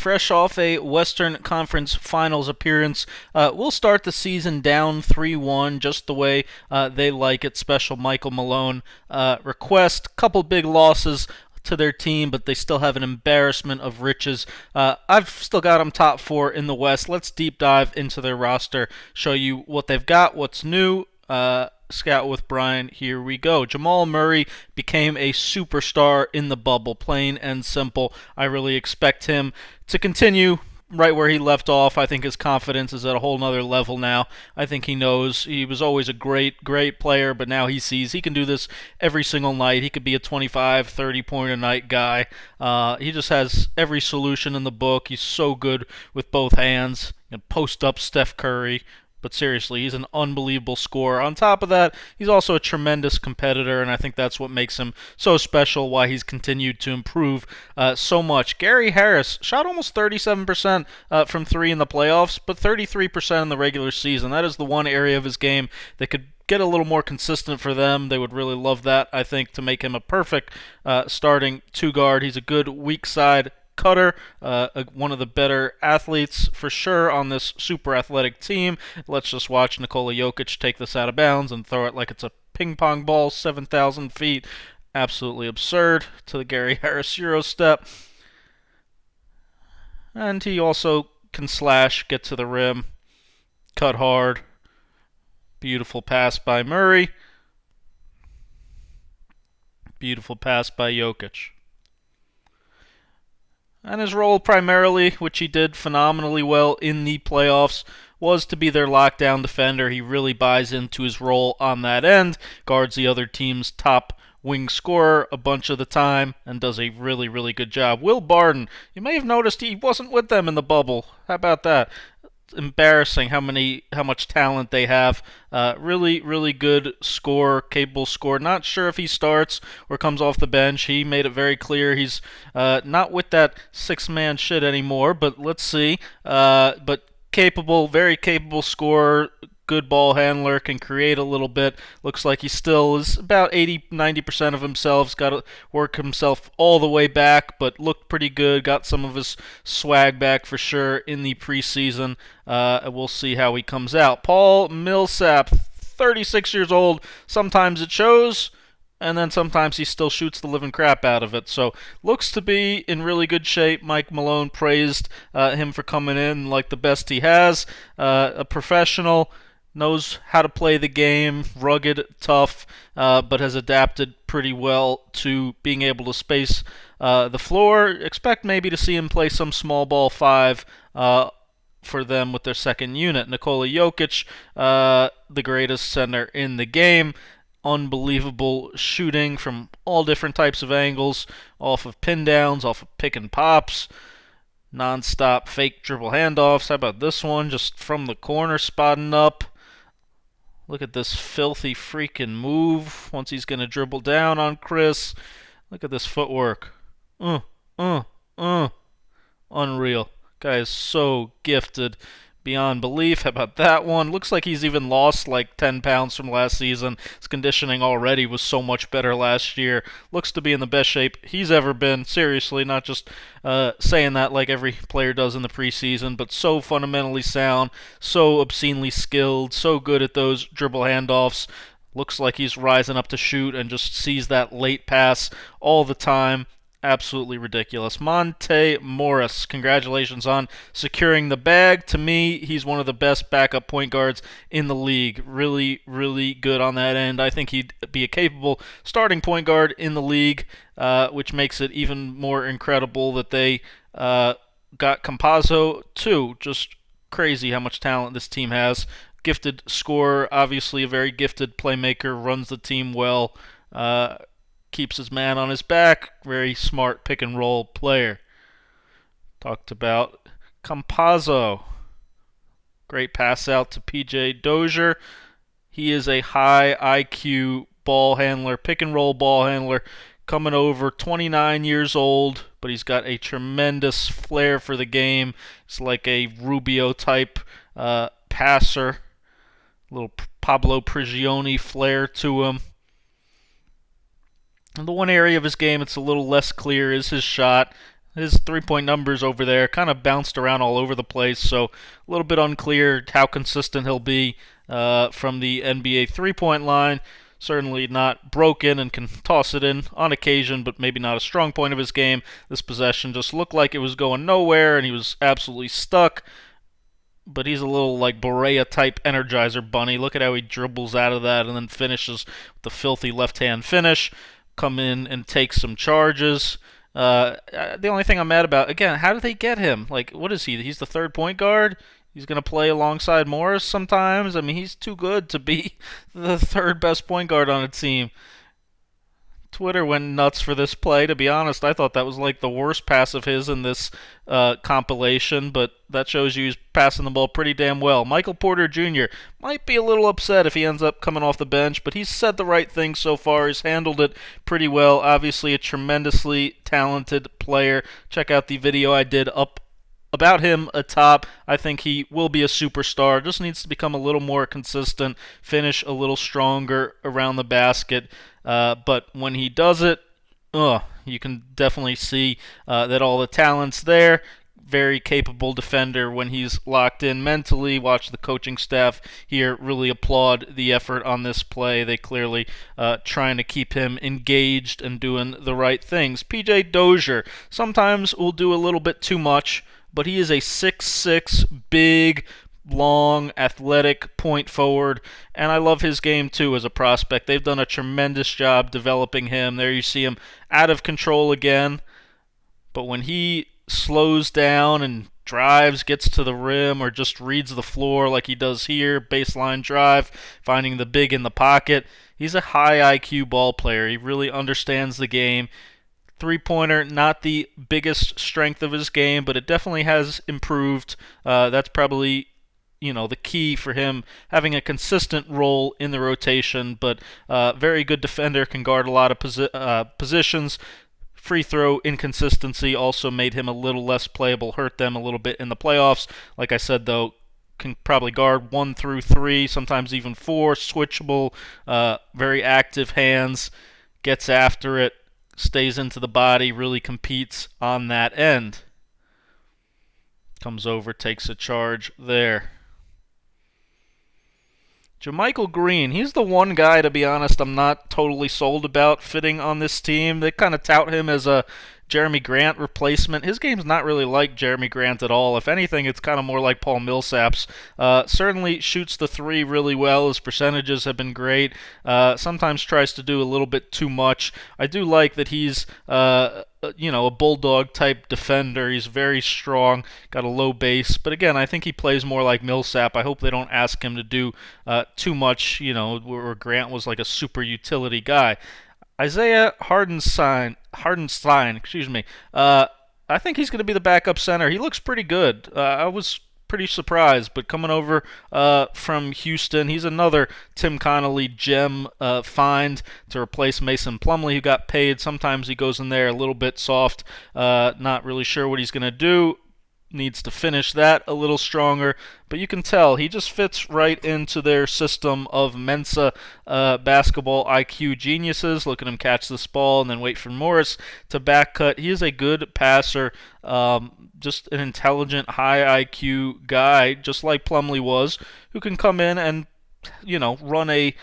fresh off a Western Conference Finals appearance. We'll start the season down 3-1, just the way they like it. Special Michael Malone request. Couple big losses to their team, but they still have an embarrassment of riches. I've still got them top 4 in the West. Let's deep dive into their roster, show you what they've got, what's new. Scout with Bryan, here we go. Jamal Murray became a superstar in the bubble, plain and simple. I really expect him to continue right where he left off. I think his confidence is at a whole nother level now. I think he knows he was always a great player, but now he sees he can do this every single night. He could be a 25, 30-point a night guy. He just has every solution in the book. He's so good with both hands. He can post up Steph Curry. But seriously, he's an unbelievable scorer. On top of that, he's also a tremendous competitor, and I think that's what makes him so special, why he's continued to improve so much. Gary Harris shot almost 37% from 3 in the playoffs, but 33% in the regular season. That is the one area of his game that could get a little more consistent for them. They would really love that, I think, to make him a perfect starting 2-guard. He's a good weak side cutter, one of the better athletes for sure on this super athletic team. Let's just watch Nikola Jokic take this out of bounds and throw it like it's a ping pong ball 7,000 feet. Absolutely absurd to the Gary Harris Euro step. And he also can slash, get to the rim, cut hard. Beautiful pass by Murray. Beautiful pass by Jokic. And his role primarily, which he did phenomenally well in the playoffs, was to be their lockdown defender. He really buys into his role on that end, guards the other team's top wing scorer a bunch of the time, and does a really good job. Will Barton, you may have noticed he wasn't with them in the bubble. How about that? Embarrassing how much talent they have. Really good scorer, capable scorer. Not sure if he starts or comes off the bench. He made it very clear he's not with that 6-man shit anymore, but let's see. But capable, very capable scorer, good ball handler, can create a little bit. Looks like he still is about 80-90% of himself. He's got to work himself all the way back, but looked pretty good. Got some of his swag back for sure in the preseason. We'll see how he comes out. Paul Millsap, 36 years old. Sometimes it shows, and then sometimes he still shoots the living crap out of it. So looks to be in really good shape. Mike Malone praised him for coming in like the best he has. A professional. Knows how to play the game, rugged, tough, but has adapted pretty well to being able to space the floor. Expect maybe to see him play some small ball 5 for them with their second unit. Nikola Jokic, the greatest center in the game. Unbelievable shooting from all different types of angles, off of pin downs, off of pick and pops. Non-stop fake dribble handoffs. How about this one? Just from the corner, spotting up. Look at this filthy freaking move once he's going to dribble down on Chris. Look at this footwork. Unreal. Guy is so gifted beyond belief. How about that one? Looks like he's even lost like 10 pounds from last season. His conditioning already was so much better last year. Looks to be in the best shape he's ever been. Seriously, not just saying that like every player does in the preseason, but so fundamentally sound, so obscenely skilled, so good at those dribble handoffs. Looks like he's rising up to shoot and just sees that late pass all the time. Absolutely ridiculous. Monte Morris, congratulations on securing the bag. To me, he's one of the best backup point guards in the league. Really good on that end. I think he'd be a capable starting point guard in the league, which makes it even more incredible that they got Campazzo too. Just crazy how much talent this team has. Gifted scorer, obviously a very gifted playmaker, runs the team well. Keeps his man on his back. Very smart pick and roll player. Talked about Campazzo. Great pass out to PJ Dozier. He is a high IQ ball handler, pick and roll ball handler, coming over, 29 years old, but he's got a tremendous flair for the game. He's like a Rubio type passer. A little Pablo Prigioni flair to him. And the one area of his game that's a little less clear is his shot. his three-point numbers over there kind of bounced around all over the place, so a little bit unclear how consistent he'll be from the NBA three-point line. Certainly not broken and can toss it in on occasion, but maybe not a strong point of his game. This possession just looked like it was going nowhere, and he was absolutely stuck. But he's a little like Berea-type Energizer Bunny. Look at how he dribbles out of that and then finishes with the filthy left-hand finish. Come in and take some charges. The only thing I'm mad about, again, how did they get him? Like, what is he? He's the third point guard? He's going to play alongside Morris sometimes? I mean, he's too good to be the third best point guard on a team. Twitter went nuts for this play. To be honest, I thought that was like the worst pass of his in this compilation, but that shows you he's passing the ball pretty damn well. Michael Porter Jr. might be a little upset if he ends up coming off the bench, but he's said the right thing so far. He's handled it pretty well. Obviously, a tremendously talented player. Check out the video I did up about him atop. I think he will be a superstar. Just needs to become a little more consistent, finish a little stronger around the basket. But when he does it, you can definitely see that all the talent's there. Very capable defender when he's locked in mentally. Watch the coaching staff here really applaud the effort on this play. They clearly trying to keep him engaged and doing the right things. PJ Dozier sometimes will do a little bit too much, but he is a 6'6", big, long, athletic point forward, and I love his game too as a prospect. They've done a tremendous job developing him. There you see him out of control again, but when he slows down and drives, gets to the rim, or just reads the floor like he does here, baseline drive, finding the big in the pocket, he's a high IQ ball player. He really understands the game. Three-pointer, not the biggest strength of his game, but it definitely has improved. That's probably, the key for him having a consistent role in the rotation, but very good defender, can guard a lot of positions. Free throw inconsistency also made him a little less playable, hurt them a little bit in the playoffs. Like I said, though, can probably guard 1 through 3, sometimes even 4, switchable, very active hands, gets after it, stays into the body, really competes on that end. Comes over, takes a charge there. JaMychal Green, he's the one guy, to be honest, I'm not totally sold about fitting on this team. They kind of tout him as a Jerami Grant replacement. His game's not really like Jerami Grant at all. If anything, it's kind of more like Paul Millsap's. Certainly shoots the three really well. His percentages have been great. Sometimes tries to do a little bit too much. I do like that he's a bulldog type defender. He's very strong, got a low base. But again, I think he plays more like Millsap. I hope they don't ask him to do too much, where Grant was like a super utility guy. Isaiah Hardenstein, I think he's going to be the backup center. He looks pretty good. I was pretty surprised, but coming over from Houston, he's another Tim Connolly gem find to replace Mason Plumlee, who got paid. Sometimes he goes in there a little bit soft, not really sure what he's going to do. Needs to finish that a little stronger, but you can tell he just fits right into their system of Mensa basketball IQ geniuses. Look at him catch this ball and then wait for Morris to back cut. He is a good passer, just an intelligent, high IQ guy, just like Plumlee was, who can come in and run a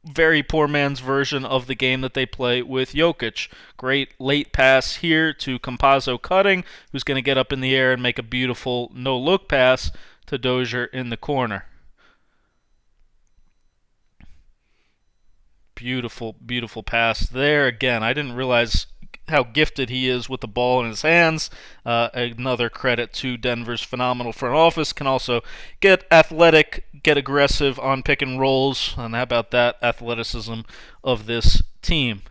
very poor man's version of the game that they play with Jokic. Great late pass here to Campazzo cutting, who's going to get up in the air and make a beautiful no-look pass to Dozier in the corner. Beautiful, beautiful pass there. Again, I didn't realize how gifted he is with the ball in his hands. Another credit to Denver's phenomenal front office. Can also get athletic, get aggressive on pick and rolls. And how about that athleticism of this team?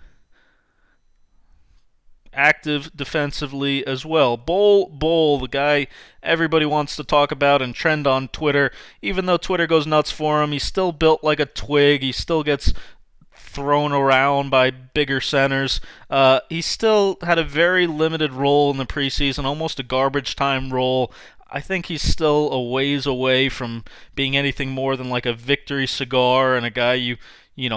Active defensively as well. Bol Bol, the guy everybody wants to talk about and trend on Twitter. Even though Twitter goes nuts for him, he's still built like a twig. He still gets thrown around by bigger centers. He still had a very limited role in the preseason, almost a garbage time role. I think he's still a ways away from being anything more than like a victory cigar and a guy you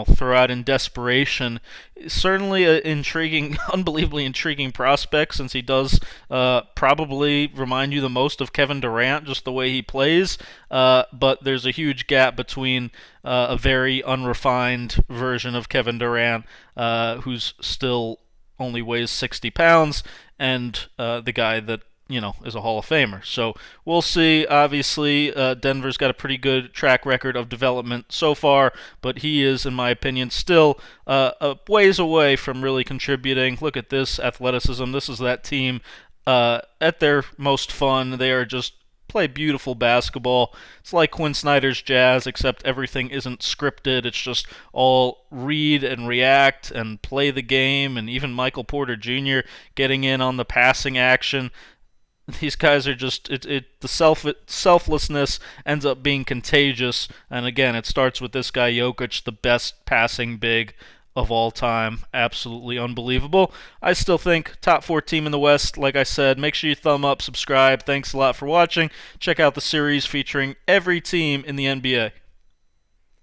throw out in desperation. Certainly an intriguing, unbelievably intriguing prospect, since he does probably remind you the most of Kevin Durant, just the way he plays. But there's a huge gap between a very unrefined version of Kevin Durant, who's still only weighs 60 pounds, and the guy that is a Hall of Famer. So we'll see. Obviously, Denver's got a pretty good track record of development so far, but he is, in my opinion, still a ways away from really contributing. Look at this athleticism. This is that team at their most fun. They are just play beautiful basketball. It's like Quinn Snyder's Jazz, except everything isn't scripted. It's just all read and react and play the game, and even Michael Porter Jr. getting in on the passing action. These guys are just the selflessness ends up being contagious, and again, it starts with this guy Jokic, the best passing big of all time. Absolutely unbelievable. I still think top 4 team in the West. Like I said, make sure you thumb up, subscribe. Thanks a lot for watching. Check out the series featuring every team in the NBA.